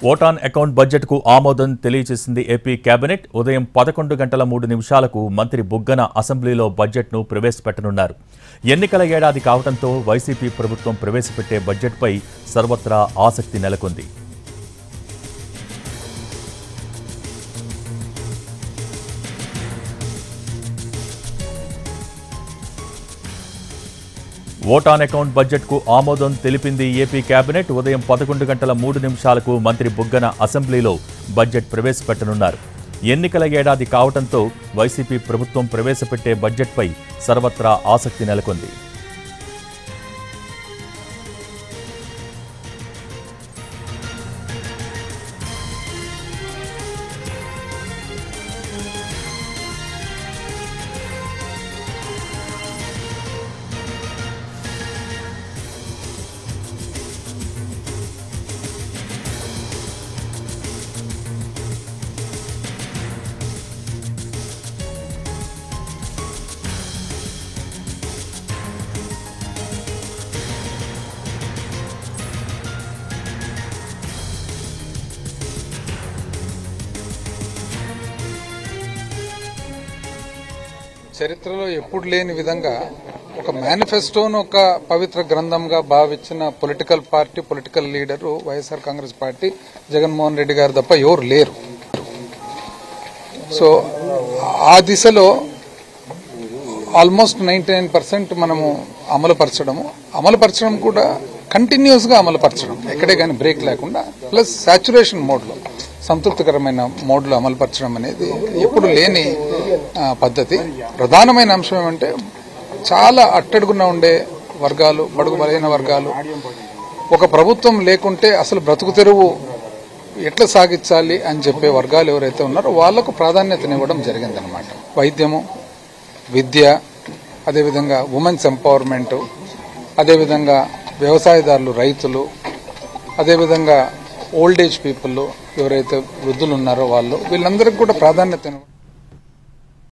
Vote on account budget కు ఆమోదం తెలియజేసింది ఏపీ కేబినెట్. ఉదయం 11:03 మంత్రి బుగ్గన అసెంబ్లీలో బడ్జెట్ను ప్రవేశపెట్టనున్నారు. ఎన్నికల ఏడాది కావడంతో వైసీపీ ప్రభుత్వం ప్రవేశపెట్టే బడ్జెట్పై సర్వత్రా ఆసక్తి నెలకొంది. ఓట్ ఆన్ అకౌంట్ బడ్జెట్ కు ఆమోదం తెలిపింది ఏపీ కేబినెట్. ఉదయం 11:03 మంత్రి బుగ్గన అసెంబ్లీలో బడ్జెట్ ప్రవేశపెట్టనున్నారు. ఎన్నికల ఏడాది కావడంతో వైసీపీ ప్రభుత్వం ప్రవేశపెట్టే బడ్జెట్పై సర్వత్రా ఆసక్తి నెలకొంది. చరిత్రలో ఎప్పుడు లేని విధంగా ఒక మేనిఫెస్టోను ఒక పవిత్ర గ్రంథంగా భావించిన political leader YSR Congress party Jaganmohan Reddy గారు తప్ప ఎవరు లేరు. సో ఆ దిశలో ఆల్మోస్ట్ 99% మనము అమలుపరచడం కూడా కంటిన్యూస్ గా అమలుపరచడం, ఎక్కడే కానీ బ్రేక్ లేకుండా, ప్లస్ సాచురేషన్ మోడ్లో, సంతృప్తికరమైన మోడ్లో అమలుపరచడం అనేది ఎప్పుడు లేని పద్ధతి. ప్రధానమైన అంశం ఏమంటే చాలా అట్టడుగున ఉండే వర్గాలు, బడుగు బలైన వర్గాలు, ఒక ప్రభుత్వం లేకుంటే అసలు బ్రతుకు తెరువు ఎట్లా సాగించాలి అని చెప్పే వర్గాలు ఎవరైతే ఉన్నారో వాళ్లకు ప్రాధాన్యతనివ్వడం జరిగిందనమాట. వైద్యము, విద్య, అదేవిధంగా ఉమెన్స్ ఎంపవర్మెంట్, అదేవిధంగా వ్యవసాయదారులు, రైతులు, అదేవిధంగా ఓల్డ్ ఏజ్ పీపుల్ ఎవరైతే వృద్ధులు ఉన్నారో వీళ్ళందరికీ కూడా ప్రాధాన్యత